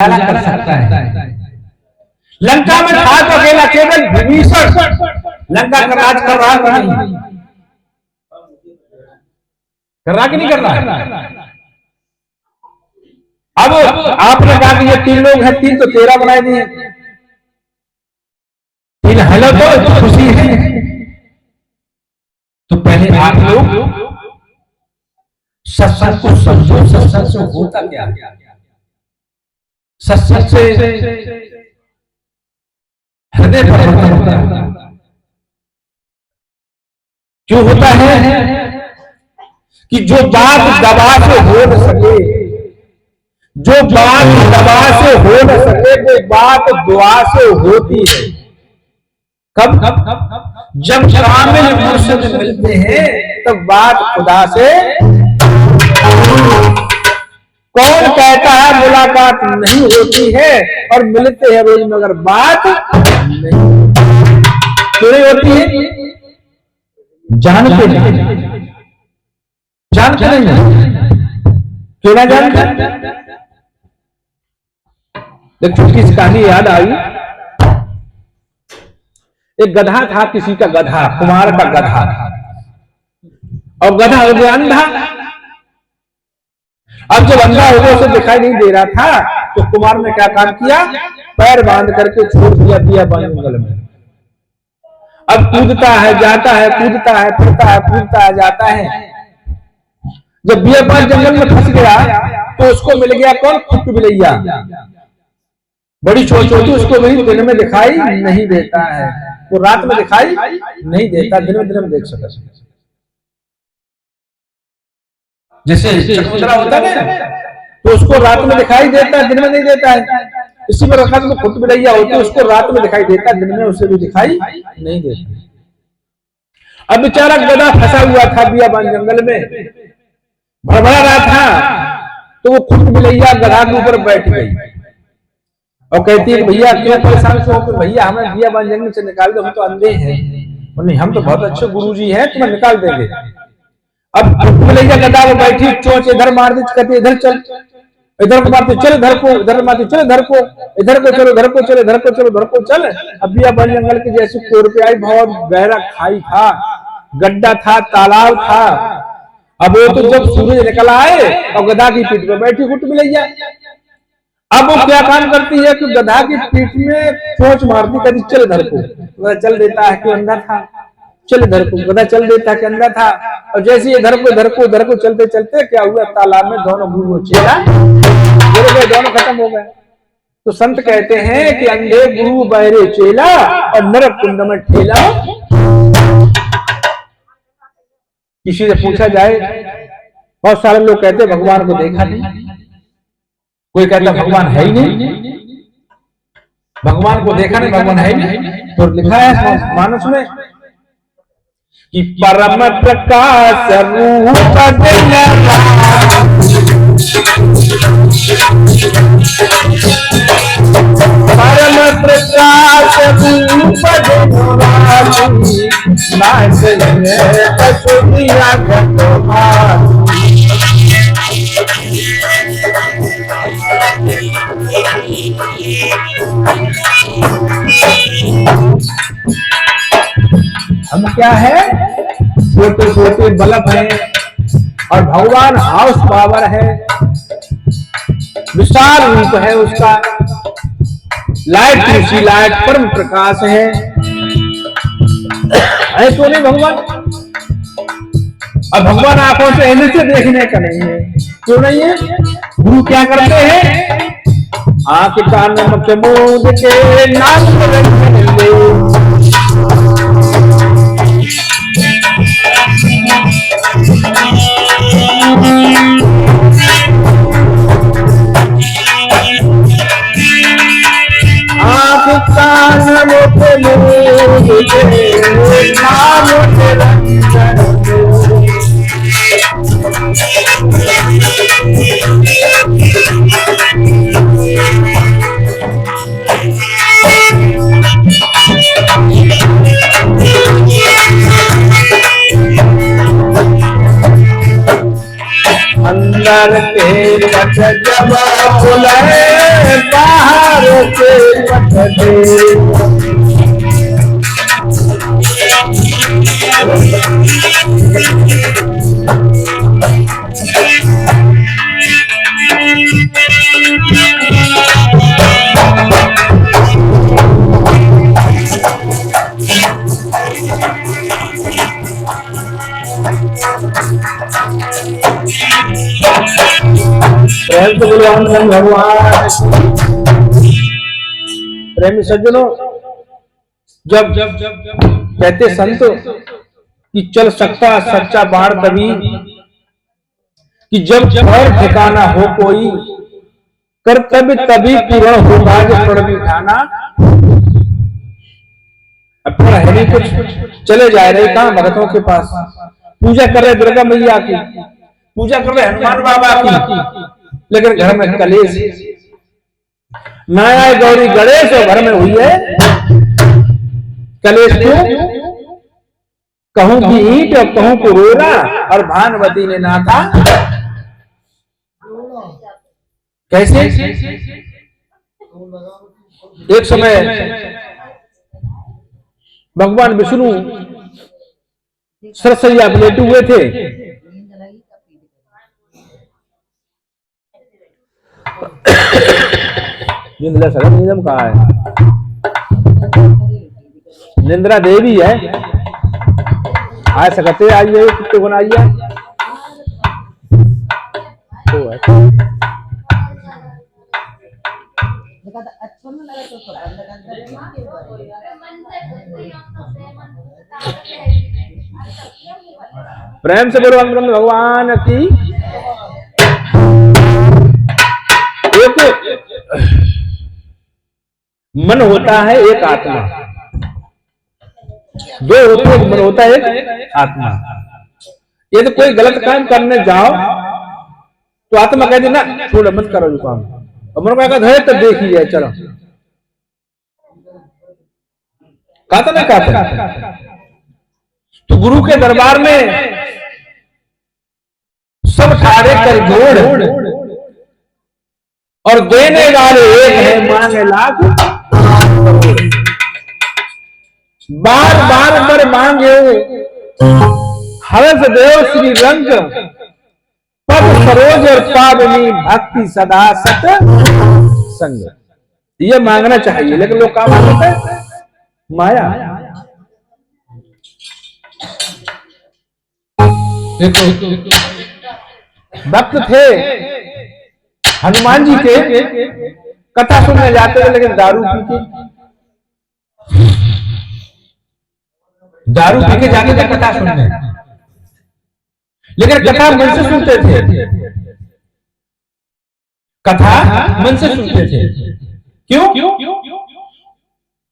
कर सकता है। लंका में था तो अकेला केवल विभीषण लंका का राज कर रहा था, नहीं कर रहा कि नहीं कर रहा। अब आपने कहा कि ये 3 लोग हैं, 3 तो 13 बनाए दिए, 3 हेलो तो खुशी है। तो पहले आप लोग सत्संग को समझो, सत्संग से होता क्या है। सत्संग से हृदय परिवर्तन होता है। क्यों होता है कि जो बात दबा से हो न सके, जो बात दबा से हो न सके, वो बात दुआ से होती है। कब? जब शामिल मुर्शिद मिलते हैं तब बात खुदा से। कौन कहता है मुलाकात नहीं होती है और मिलते हैं रोज मगर बात नहीं, क्यों नहीं होती है? जानते नहीं, जानते नहीं, क्यों ना जानते। एक छोटी सी कहानी याद आई। एक गधा था, किसी का गधा, कुमार का गधा, और गधा हो गया अंधा। अब जब अंधा हो गया, उसे दिखाई नहीं दे रहा था, तो कुमार ने क्या काम किया, पैर बांध करके छोड़ दिया बियाबान जंगल में। अब कूदता है, जाता है, कूदता है, फिरता है, कूदता है, जाता है। जब बियाबान जंगल में फंस गया तो उसको मिल गया कौन, खुट्टू बिलैया। बड़ी छोटी छोटी, उसको भी दिन में दिखाई नहीं देता है, वो रात में दिखाई नहीं देता, दिन में देख सकता। जैसे चकोतरा होता है तो उसको रात में दिखाई देता है, दिन में नहीं देता है। इसी प्रकार में खुट्टू बिलैया होती है, उसको रात में दिखाई देता है, दिन में उसे भी दिखाई नहीं देता। अब बेचारा गधा फंसा हुआ था बियाबान जंगल में, भड़बड़ा रहा था, तो वो खुट्टू बिलैया गधा के ऊपर बैठ गई और कहती है भैया क्यों परेशान हो, भैया हमें बियाबान जंगल से निकाल दो, हम तो अंधे हैं। नहीं, हम तो बहुत अच्छे गुरुजी हैं, तुम्हें निकाल देंगे। अब बिलैया गधा वो बैठी, चोंच इधर मार दी, कहती इधर चल, इधर को मारते चल, इधर को, इधर मारते चल, इधर को, इधर को चलो, इधर को चलो, इधर को चलो, इधर को चल। अब बियाबान जंगल की जैसी कोर पे आई, बहुत गहरा खाई था, गड्ढा था, तालाब था। अब वो तो जब सूरज निकल आए और गधा की पीठ पे बैठी खुट्टू बिलैया। अब वो क्या काम करती है कि गधा की पीठ में चोंच मारती, कहती चल इधर को, गधा चल देता है कि अंधा था, चल इधर को, गधा चल देता कि अंधा था। और जैसे इधर को चलते चलते क्या हुआ, तालाब में दोनों गुरु चेला गिर गए, दोनों खत्म हो गए। तो संत कहते हैं कि अंधे गुरु बहरे चेला और नरक कुंड में ठेला। किसी से पूछा जाए, बहुत सारे लोग कहते हैं भगवान को देखा नहीं, कोई कहता भगवान है ही नहीं, भगवान को देखा नहीं, भगवान है ही नहीं। तो लिखा है मानस में कि परम प्रकाश रूप परम प्रकाश रूप हम क्या है, छोटे छोटे बल्ब है और भगवान हाउस पावर है, विशाल रूप है उसका, लाइट ऊंची लाइट, परम प्रकाश है तो नहीं भगवान। अब भगवान आंखों से ऐसे से देखने का नहीं है, क्यों नहीं है? गुरु क्या करते हैं, आंख कान मुख मूंद के नाम बाहर के पट जब खुले बाहर के पट दे। प्रेम तो बोलो भगवान। प्रेमी सज्जनों, जब कहते संत कि चल सकता सच्चा बाण तभी, कि जब और ठिकाना हो कोई, कर्तव्य तभी पूर्ण होगा जो प्रण बिठाना। अपना है नहीं कुछ, चले जा रहे कहां भगतों के पास, पूजा कर रहे दुर्गा मैया की, पूजा कर रहे हनुमान बाबा की, लेकिन घर में कलेश। ना आए गौरी गणेश और घर में हुई है कलेश। क्यों? कहूं की ईंट और कहूं को रोना, और भानुमति ने ना था कैसे। एक समय भगवान विष्णु सरसैया पे लेटे हुए थे, निंद्रा कहा है, निंद्रा देवी है। आए सकते आइए, कुत्ते गुना आइए तो है। प्रेम से बोलो अंग भगवान की। एक मन होता है, एक आत्मा, दो होते हैं, मन होता है एक आत्मा। यदि कोई गलत काम करने जाओ तो आत्मा कहती ना छोड़ो मत करो जो काम, और मन को कहा तो देखिए चलो, कहता ना कहता। तो गुरु के दरबार में सब ठाड़े कर जोड़, और देने वाले एक है मांगे लाख, बार बार पर मांगे हर्ष देव श्री रंग, पद सरोज और पावनी भक्ति सदा सत संग। ये मांगना चाहिए, लेकिन लोग क्या मांगते हैं? माया। देखो भक्त थे हनुमान जी के, कथा सुनने जाते थे, लेकिन दारू पी के जाते थे कथा सुनने, लेकिन कथा मन से सुनते थे, कथा मन से सुनते थे। क्यों?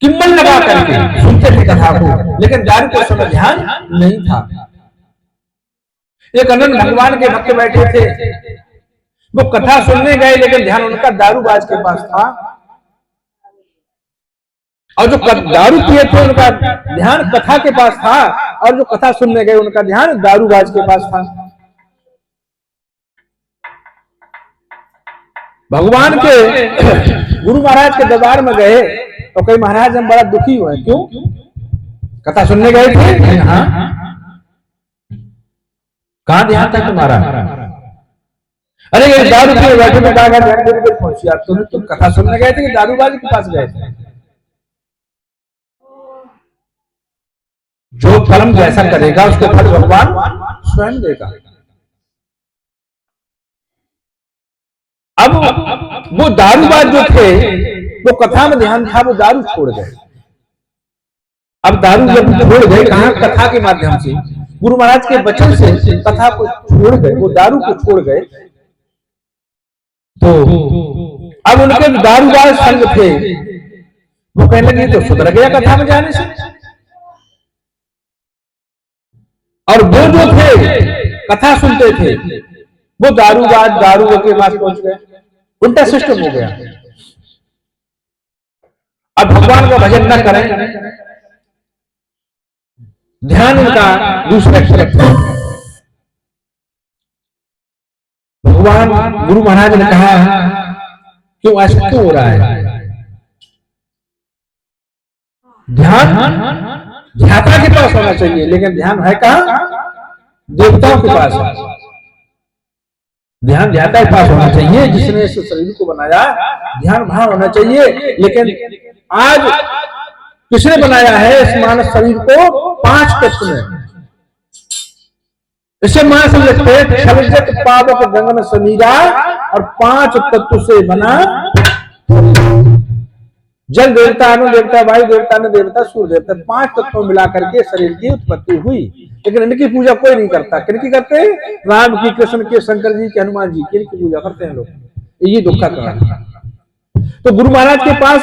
कि मन लगा करके सुनते थे कथा को, लेकिन दारू को समय ध्यान नहीं था। एक अनंत भगवान के भक्त बैठे थे, वो कथा सुनने गए, लेकिन ध्यान उनका दारूबाज के पास था, और जो दारू पिए थे उनका ध्यान कथा के पास था, और जो कथा सुनने गए उनका ध्यान दारूबाज के पास था। भगवान के गुरु महाराज के दरबार में गए और कहीं महाराज हम बड़ा दुखी हुए। क्यों? कथा सुनने गए थे, हाँ कहां ध्यान था तुम्हारा? अरे ये दारू पिए बैठे में कहा पहुंची आप, तुम कथा सुनने गए थे कि दारूबाज के पास गए थे? जो कर्म जैसा करेगा उसको फल भगवान स्वयं देगा। अब वो दारूबाज जो थे, वो कथा में ध्यान था, वो दारू छोड़ गए। अब दारू जब छोड़ गए, कहा कथा के माध्यम से, गुरु महाराज के वचन से कथा को छोड़ गए, वो दारू को छोड़ गए। तो अब उनके दारूबाज संग थे, वो कहने लगे तो सुधर गया कथा में जाने से। और वो जो थे कथा सुनते थे, वो दारूबाज दारू के पास पहुंच गए, उल्टा सिस्टम हो गया। अब भगवान का भजन न करें, ध्यान उनका दूसरे तरफ। भगवान गुरु महाराज ने कहा क्यों ऐसा क्यों हो रहा है? ध्यान ध्याता के पास होना चाहिए, लेकिन ध्यान है कहां? देवताओं के पास। ध्यान ध्याता के पास होना चाहिए जिसने इस शरीर को बनाया, ध्यान वहां होना चाहिए। लेकिन आज किसने बनाया है इस मानव शरीर को? 5 तत्व में। इसे मान सकते छलजत पावक गगन समीरा, और 5 तत्व से बना जल देवता, अनु देवता, वायु देवता, अन्न देवता, सूर्य देवता, 5 तत्वों मिला करके शरीर की उत्पत्ति हुई। लेकिन इनकी पूजा कोई नहीं करता। किनकी करते हैं? राम की, कृष्ण के, शंकर जी के, हनुमान जी की, इनकी पूजा करते हैं लोग। ये दुख का कारण है। तो गुरु महाराज के पास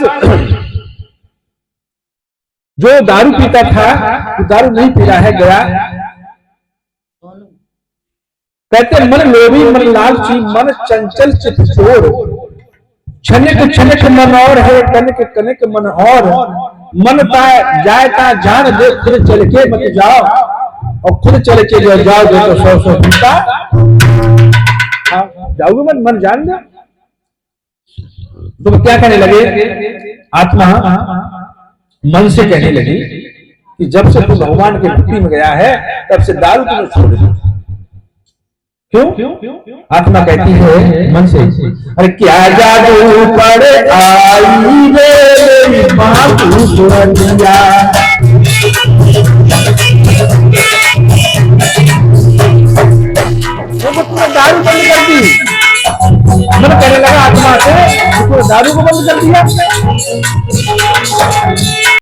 जो दारू पीता था, तो दारू नहीं पी रहा है, गया। कहते मन लोभी, मन लालची, मन चंचल चित चोर, क्षणिक क्षणिक मन और है, कनिक कनिक मन और, मन जायता जान दे, खुद चल के मत जाओ, और खुद चल के जाओगे तो 100 पीता जाओगे, मन जान दो। तो क्या कहने लगे? आत्मा मन से कहने लगी कि जब से तू भगवान के भक्ति में गया है तब से दारू तुमने छोड़ दी। क्यों? आत्मा कहती है मन से, अरे क्या जादू पड़े आई रे बाबू सुरतिया, तुमने दारू बंद कर दी। मन कहने लगा आत्मा से, दारू को बंद कर दिया।